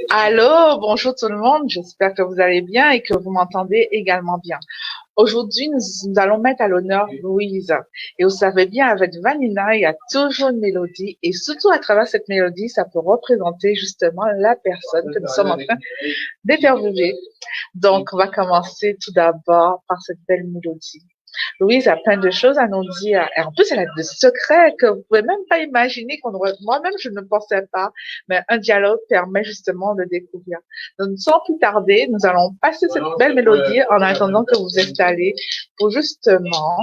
Allô, bonjour tout le monde, j'espère que vous allez bien et que vous m'entendez également bien. Aujourd'hui, nous allons mettre à l'honneur Louise. Et vous savez bien, avec Vanina, il y a toujours une mélodie et surtout à travers cette mélodie, ça peut représenter justement la personne que nous sommes en train d'interviewer. Donc, on va commencer tout d'abord par cette belle mélodie. Louise a plein de choses à nous dire. Et en plus, elle a des secrets que vous pouvez même pas imaginer qu'on aurait, moi-même, je ne pensais pas. Mais un dialogue permet justement de découvrir. Donc, sans plus tarder, nous allons passer cette belle mélodie en attendant que vous vous installez pour justement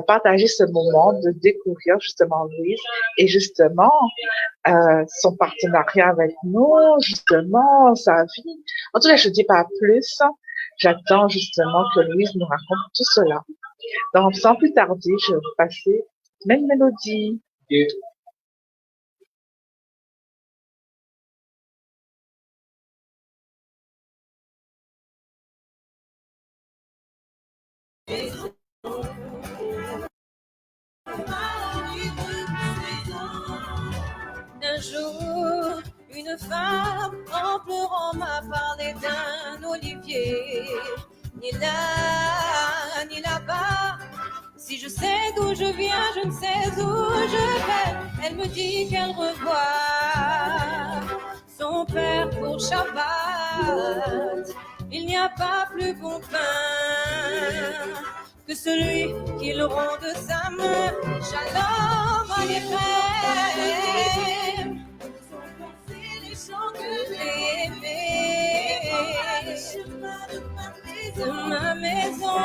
partager ce moment de découvrir justement Louise et justement son partenariat avec nous, justement sa vie. En tout cas, je ne dis pas plus. J'attends justement que Louise nous raconte tout cela. Donc, sans plus tarder, je vais vous passer même mélodie. Un jour, une femme en pleurant m'a parlé d'un olivier. Ni là, ni là-bas. Si je sais d'où je viens, je ne sais où je vais. Elle me dit qu'elle revoit son père pour Shabbat. Il n'y a pas plus bon pain que celui qu'il rend de sa main. Shalom Aleichem. Les chants que j'ai aimés de ma maison,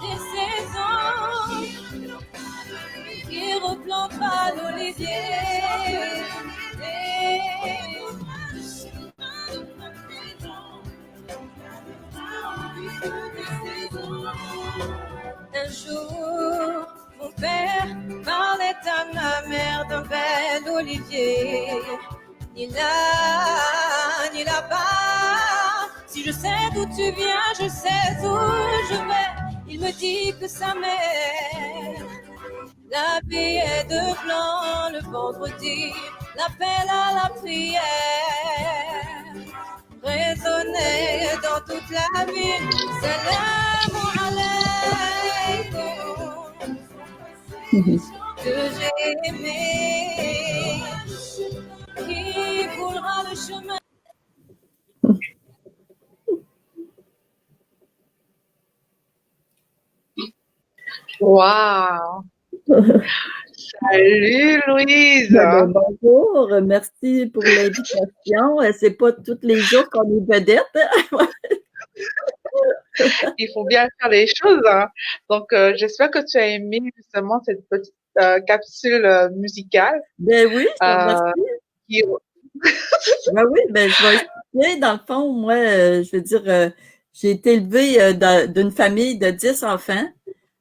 des saisons qui replantera l'olivier. Un jour, mon père parlait à ma mère d'un bel olivier. Ni là, ni là-bas. Si je sais d'où tu viens, je sais où je vais. Il me dit que sa mère l'habillait de blanc le vendredi. L'appel à la prière résonnait dans toute la ville. Salam alaykoum. Que j'ai aimé, qui coulera le chemin. Wow! Salut Louise! Bonjour, merci pour l'invitation. C'est pas tous les jours qu'on est vedette. Il faut bien faire les choses. Hein. Donc, j'espère que tu as aimé justement cette petite capsule musicale. Ben oui, je te remercie. Ben oui, ben je vais expliquer. Dans le fond, moi, je veux dire, j'ai été élevée d'une famille de 10 enfants,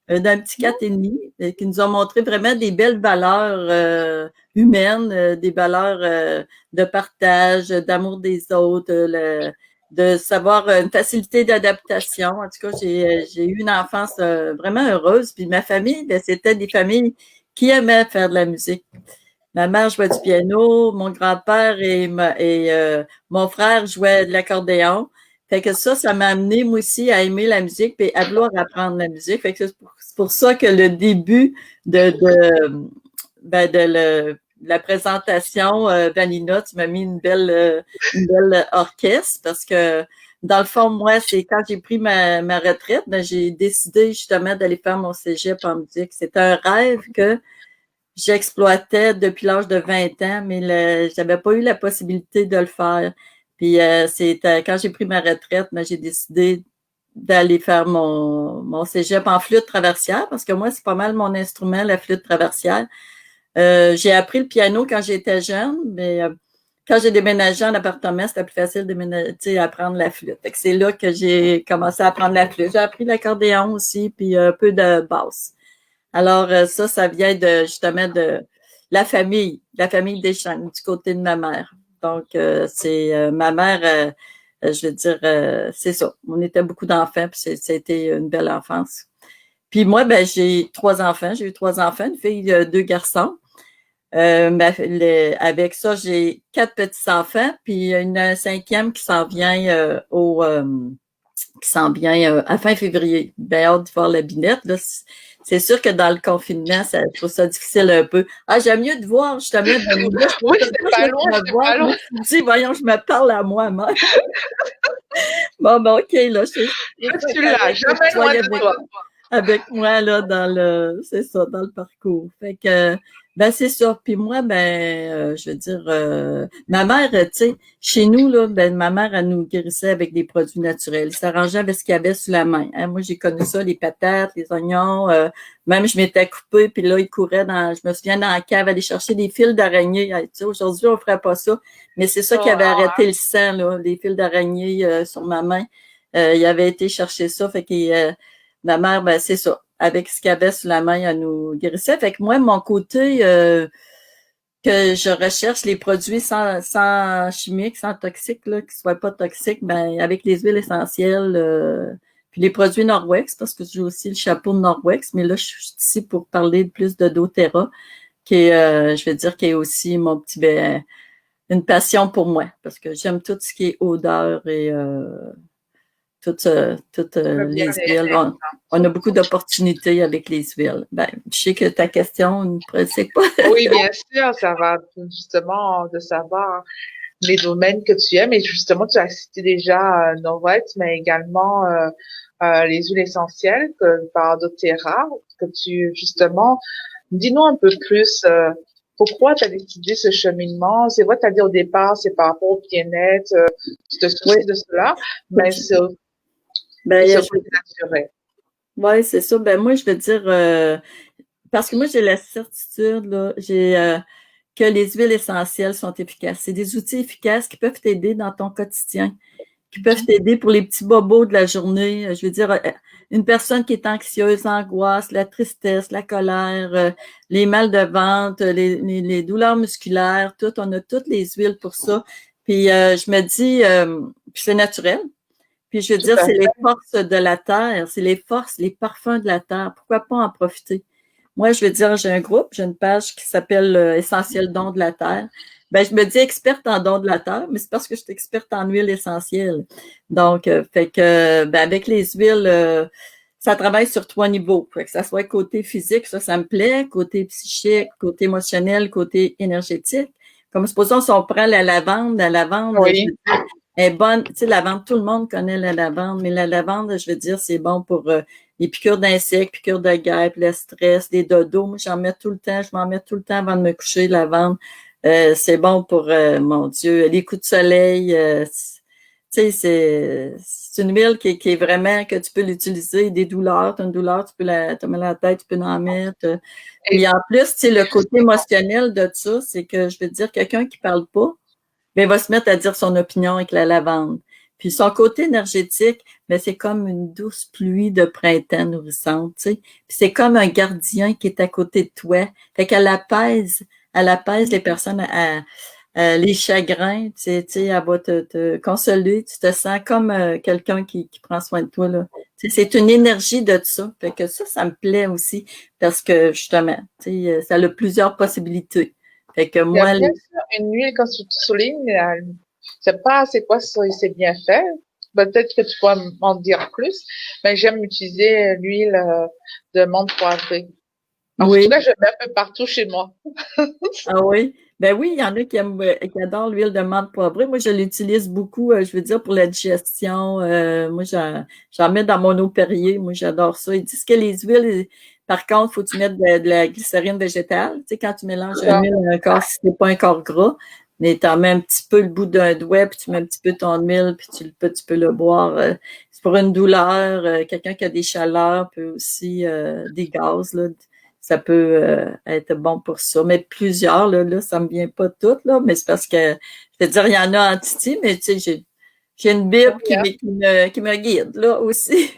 d'un petit 4,5, qui nous ont montré vraiment des belles valeurs humaines, des valeurs de partage, d'amour des autres, de savoir une facilité d'adaptation. En tout cas, j'ai eu une enfance vraiment heureuse. Puis ma famille, ben, c'était des familles qui aimaient faire de la musique. Ma mère jouait du piano, mon grand-père et mon frère jouaient de l'accordéon. Fait que ça m'a amené, moi aussi, à aimer la musique et à vouloir apprendre la musique. Fait que c'est pour ça que le début de la présentation, Vanina, tu m'as mis une belle orchestre parce que, dans le fond, moi, c'est quand j'ai pris ma retraite, ben, j'ai décidé justement d'aller faire mon cégep en musique. C'était un rêve que j'exploitais depuis l'âge de 20 ans, mais j'avais pas eu la possibilité de le faire. Puis c'était quand j'ai pris ma retraite, ben, j'ai décidé d'aller faire mon cégep en flûte traversière, parce que moi, c'est pas mal mon instrument, la flûte traversière. J'ai appris le piano quand j'étais jeune, mais quand j'ai déménagé en appartement, c'était plus facile d'apprendre la flûte. Fait que c'est là que j'ai commencé à apprendre la flûte. J'ai appris l'accordéon aussi, puis un peu de basse. Alors, ça vient justement de la famille Deschamps, du côté de ma mère. Donc, c'est ma mère, je veux dire, c'est ça. On était beaucoup d'enfants, puis c'était une belle enfance. Puis moi, ben, j'ai 3 enfants. J'ai eu 3 enfants, une fille, 2 garçons. Avec ça, j'ai 4 petits-enfants, puis un 5e qui s'en vient à fin février. Ben, hâte de voir la binette. Là, c'est sûr que dans le confinement, je trouve ça difficile un peu. Ah, j'aime mieux de voir, justement, Oui, c'est pas loin, c'est pas loin. Je me dis, voyons, je me parle à moi-même. Bon, ben, OK, là, tu l'as, jamais loin de toi. Avec moi, là, c'est ça, dans le parcours. Fait que, ben, c'est ça. Puis moi, je veux dire, ma mère, tu sais, chez nous, là, ma mère, elle nous guérissait avec des produits naturels. Elle s'arrangeait avec ce qu'il y avait sous la main. Hein. Moi, j'ai connu ça, les patates, les oignons, même je m'étais coupée, puis là, il courait je me souviens, dans la cave, aller chercher des fils d'araignée. Tu sais, aujourd'hui, on ferait pas ça. Mais c'est ça qui avait arrêté le sang, là, les fils d'araignée sur ma main. Il avait été chercher ça, fait qu'il ma mère, ben c'est ça. Avec ce qu'elle avait sous la main, elle nous guérissait. Fait que moi, mon côté, que je recherche les produits sans chimiques, sans toxiques, là, qui soient pas toxiques, ben avec les huiles essentielles, puis les produits Norwex, parce que j'ai aussi le chapeau de Norwex, mais là, je suis ici pour parler plus de doTERRA, qui est, je vais dire, qui est aussi mon petit, une passion pour moi, parce que j'aime tout ce qui est odeur et toutes les huiles. On a beaucoup d'opportunités avec les huiles. Ben, je sais que ta question ne sait pas. Oui, bien sûr, ça va justement de savoir les domaines que tu aimes. Et justement, tu as cité déjà Norwex, mais également les huiles essentielles par doTERRA, que tu justement, dis-nous un peu plus. Pourquoi tu as décidé ce cheminement? C'est vrai, tu as dit au départ, c'est par rapport au bien-être, tu te soucies de cela, mais c'est naturel. Oui, c'est ça. Ben moi, je veux dire, parce que moi, j'ai la certitude, là, que les huiles essentielles sont efficaces. C'est des outils efficaces qui peuvent t'aider dans ton quotidien, qui peuvent t'aider pour les petits bobos de la journée. Je veux dire, une personne qui est anxieuse, l'angoisse, la tristesse, la colère, les mal de ventre, les douleurs musculaires, on a toutes les huiles pour ça. Puis je me dis, puis c'est naturel. Puis je veux dire, c'est les forces de la terre, c'est les forces, les parfums de la terre. Pourquoi pas en profiter? Moi, je veux dire, j'ai un groupe, j'ai une page qui s'appelle Essentiel don de la terre. Ben, je me dis experte en don de la terre, mais c'est parce que je suis experte en huile essentielle. Donc, fait que, avec les huiles, ça travaille sur 3 niveaux. Fait que ça soit côté physique, ça me plaît, côté psychique, côté émotionnel, côté énergétique. Comme supposons, si on prend la lavande, oui. est bonne. Tu sais, la lavande, tout le monde connaît la lavande, mais la lavande, je veux dire, c'est bon pour les piqûres d'insectes, piqûres de guêpes, le stress, les dodos. Moi, je m'en mets tout le temps avant de me coucher, la lavande. C'est bon pour, mon Dieu, les coups de soleil. Tu sais, c'est une huile qui est vraiment, que tu peux l'utiliser. Des douleurs, tu as une douleur, tu peux te mettre la tête, tu peux en mettre. Et en plus, tu sais, le côté émotionnel de ça, c'est que, je veux dire, quelqu'un qui parle pas, il va se mettre à dire son opinion avec la lavande. Puis son côté énergétique, c'est comme une douce pluie de printemps nourrissante, tu sais. Puis c'est comme un gardien qui est à côté de toi. Fait qu'elle apaise les personnes les chagrins, tu sais, elle va te consoler, tu te sens comme quelqu'un qui prend soin de toi, là. Tu sais, c'est une énergie de ça. Fait que ça me plaît aussi parce que, justement, tu sais, ça a plusieurs possibilités. Fait que moi, bien sûr, une huile, quand tu soulignes, je sais pas c'est quoi c'est bien fait. Peut-être que tu pourras m'en dire plus, mais j'aime utiliser l'huile de menthe poivrée. En tout cas, je mets un peu partout chez moi. Ah oui? Ben oui, il y en a qui adorent l'huile de menthe poivrée. Moi, je l'utilise beaucoup, je veux dire, pour la digestion. Moi, j'en mets dans mon eau Perrier. Moi, j'adore ça. Ils disent que les huiles, par contre, faut que tu mettes de la glycérine végétale. Tu sais, quand tu mélanges une huile à un corps, si c'est pas un corps gras, mais tu en mets un petit peu le bout d'un doigt, puis tu mets un petit peu ton huile, puis tu peux le boire. C'est pour une douleur. Quelqu'un qui a des chaleurs peut aussi des gaz, là. Ça peut être bon pour ça. Mais plusieurs, là, ça me vient pas toutes, là, mais c'est parce que, je veux dire, il y en a en Titi, mais tu sais, j'ai une Bible qui me guide, là, aussi.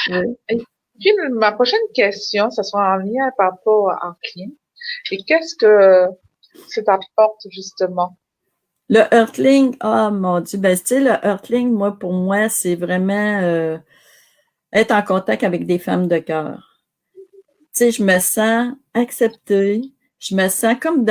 Oui. Et puis, ma prochaine question, ça sera en lien par rapport à Earthling. Et qu'est-ce que ça t'apporte, justement? Le Earthling, mon Dieu, tu sais, le Earthling, pour moi, c'est vraiment être en contact avec des femmes de cœur. Tu sais, je me sens acceptée, je me sens comme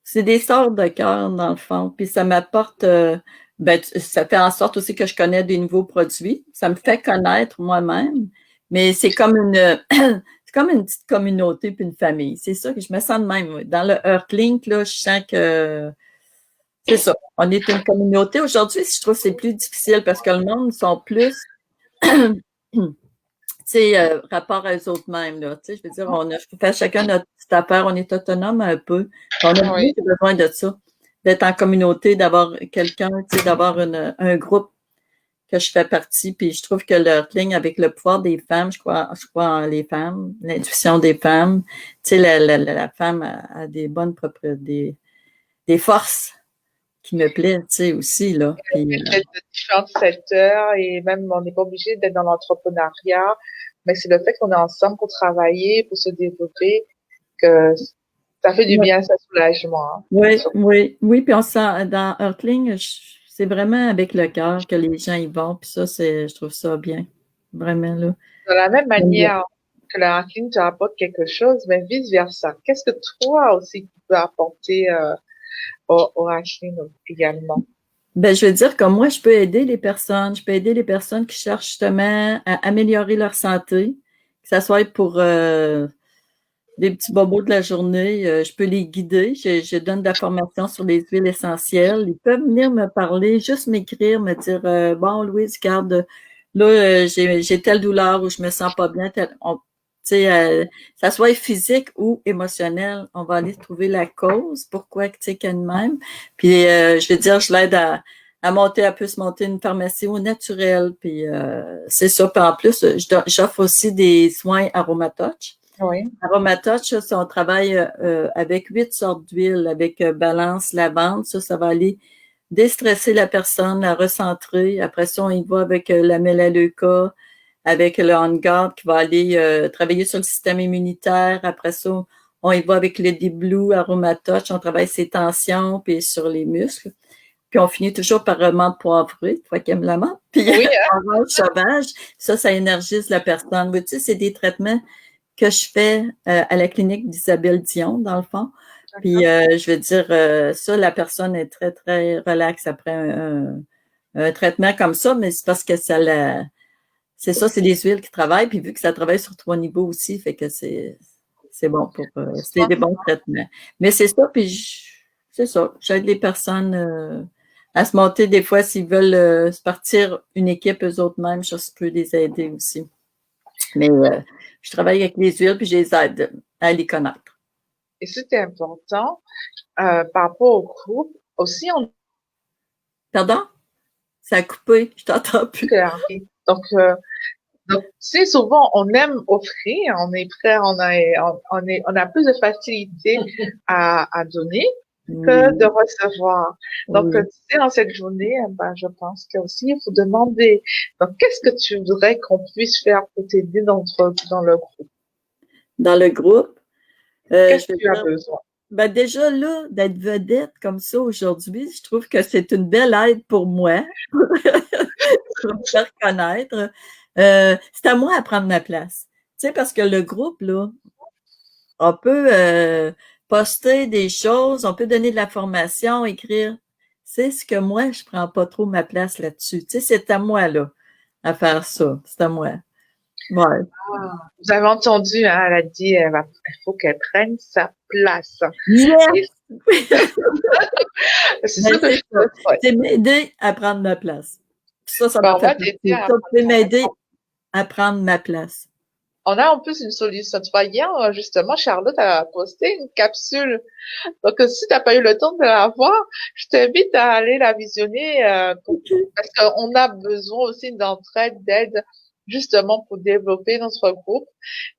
c'est des sorts de cœur dans le fond, puis ça m'apporte, ça fait en sorte aussi que je connais des nouveaux produits. Ça me fait connaître moi-même, mais c'est comme c'est comme une petite communauté puis une famille. C'est ça que je me sens de même. Oui. Dans le Earthlink, là, je sens que c'est ça. On est une communauté. Aujourd'hui, je trouve que c'est plus difficile parce que le monde sont plus rapport à eux autres mêmes, là. Je veux dire, on fait chacun notre petite affaire, on est autonome un peu. On a Oui. beaucoup besoin de ça, d'être en communauté, d'avoir quelqu'un, d'avoir un groupe que je fais partie. Puis je trouve que leur ligne avec le pouvoir des femmes, je crois en les femmes, l'intuition des femmes. Tu sais, la femme a des bonnes propriétés, des forces qui me plaisent, tu sais, aussi, là. Puis, De différents secteurs et même on n'est pas obligé d'être dans l'entrepreneuriat, mais c'est le fait qu'on est ensemble pour travailler, pour se développer, que ça fait du bien, ça soulagement. Hein. Oui, puis on sent, dans Earthling, c'est vraiment avec le cœur que les gens y vont, puis ça, je trouve ça bien, vraiment, là. De la même manière que le hacking te apporte quelque chose, mais vice versa. Qu'est-ce que toi aussi tu peux apporter au hacking également? Ben, je veux dire que moi, je peux aider les personnes. Je peux aider les personnes qui cherchent justement à améliorer leur santé, que ça soit pour des petits bobos de la journée. Je peux les guider. Je donne de la formation sur les huiles essentielles. Ils peuvent venir me parler, juste m'écrire, me dire bon, Louise, garde, là, j'ai telle douleur ou je me sens pas bien. Ça soit physique ou émotionnel, on va aller trouver la cause, pourquoi tu sais qu'il y a de même. Puis je veux dire, je l'aide à monter, elle peut se monter une pharmacie au naturel. Puis c'est ça. Puis en plus, j'offre aussi des soins Aromatouch. Oui. Aromatouch, ça, on travaille avec 8 sortes d'huiles, avec balance, lavande. Ça va aller déstresser la personne, la recentrer. Après ça, on y va avec la Melaleuca, avec le On Guard qui va aller travailler sur le système immunitaire. Après ça, on y va avec le Deep Blue Aromatouch, on travaille ses tensions puis sur les muscles. Puis on finit toujours par menthe poivrée, toi qui aimes la menthe. Puis orange sauvage, ça énergise la personne. Tu sais, c'est des traitements que je fais à la clinique d'Isabelle Dion, dans le fond. Puis je veux dire, ça, la personne est très, très relaxe après un traitement comme ça, mais c'est parce que c'est ça, c'est les huiles qui travaillent, puis vu que ça travaille sur 3 niveaux aussi, fait que c'est bon pour c'est des bons traitements. Mais c'est ça, puis c'est ça, j'aide les personnes à se monter des fois s'ils veulent se partir une équipe eux autres mêmes, je peux les aider aussi. Mais je travaille avec les huiles, puis je les aide à les connaître. Et c'était important par rapport au groupe. Aussi, Pardon? Ça a coupé, je t'entends plus. Donc, tu sais, souvent, on aime offrir, on est prêt, on a plus de facilité à donner que de recevoir. Donc, tu sais, dans cette journée, je pense qu'aussi, il faut demander, donc, qu'est-ce que tu voudrais qu'on puisse faire pour t'aider dans le groupe? Dans le groupe? Qu'est-ce que tu as besoin? Ben déjà là, d'être vedette comme ça aujourd'hui, je trouve que c'est une belle aide pour moi, pour me faire connaître. C'est à moi à prendre ma place. Tu sais, parce que le groupe, là, on peut poster des choses, on peut donner de la formation, écrire. C'est ce que moi, je prends pas trop ma place là-dessus. Tu sais, c'est à moi, là, à faire ça. C'est à moi. Ouais. Vous avez entendu, hein, elle a dit, il faut qu'elle prenne sa place. Yes! C'est ça que je peux. C'est m'aider à prendre ma place. Ça m'a fait plaisir. Ça peut m'aider à prendre ma place. On a en plus une solution. Tu vois, hier, justement, Charlotte a posté une capsule. Donc, si tu n'as pas eu le temps de la voir, je t'invite à aller la visionner parce qu'on a besoin aussi d'entraide, d'aide, justement pour développer notre groupe.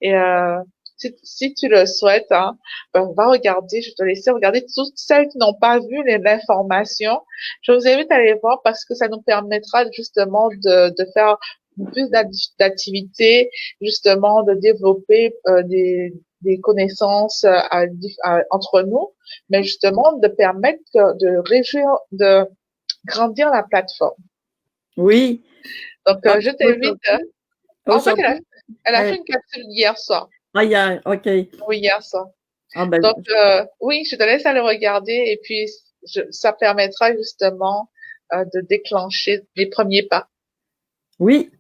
Et si tu le souhaites, hein, va regarder. Je te laisser regarder toutes celles qui n'ont pas vu l'information. Je vous invite à aller voir parce que ça nous permettra justement de faire plus d'activités, justement de développer des connaissances entre nous, mais justement de permettre de grandir la plateforme. Oui. Donc je t'invite. En fait, elle a fait une capsule hier soir. Ah, hier, OK. Oui, hier soir. Ah ben, Donc, oui, je te laisse aller regarder et puis ça permettra justement de déclencher les premiers pas. oui,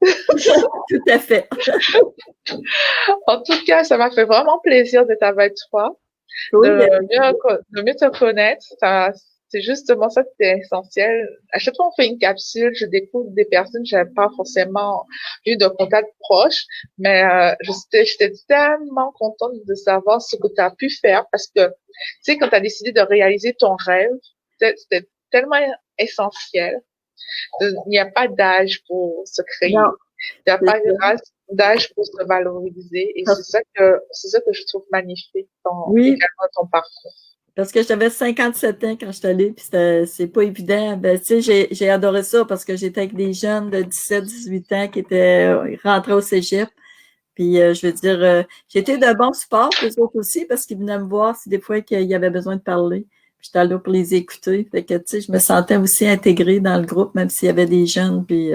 tout à fait. En tout cas, ça m'a fait vraiment plaisir d'être avec toi, Oui, de mieux te connaître. C'est justement ça qui est essentiel. À chaque fois qu'on fait une capsule, je découvre des personnes que j'avais pas forcément eu de contact proche, mais j'étais tellement contente de savoir ce que tu as pu faire parce que, tu sais, quand tu as décidé de réaliser ton rêve, c'était tellement essentiel. Il n'y a pas d'âge pour se non, créer. Il n'y a c'est pas ça. d'âge pour se valoriser. Et c'est ça que je trouve magnifique Oui, également dans ton parcours. parce que j'avais 57 ans quand je suis allée, puis c'est pas évident. Ben, tu sais, j'ai adoré ça parce que j'étais avec des jeunes de 17, 18 ans qui étaient rentrés au cégep. Puis, je veux dire, j'étais de bon support pour eux autres aussi parce qu'ils venaient me voir si des fois qu'il y avait besoin de parler. Puis, j'étais là pour les écouter. Fait que, tu sais, je me sentais aussi intégrée dans le groupe, même s'il y avait des jeunes. Puis,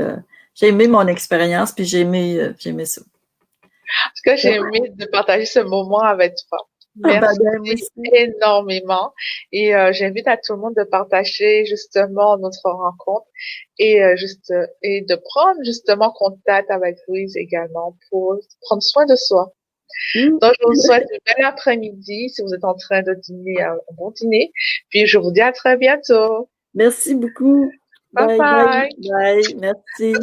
j'ai aimé mon expérience, puis j'ai aimé ça. En tout cas, j'ai aimé de partager ce moment avec toi. Ah, ben, Merci ben, moi aussi. énormément. Et j'invite à tout le monde de partager justement notre rencontre et de prendre justement contact avec Louise également pour prendre soin de soi. Oui. Donc, je vous souhaite un bel après-midi si vous êtes en train de dîner, un bon dîner. Puis, je vous dis à très bientôt. Merci beaucoup. Bye Bye, bye, bye. bye. Merci.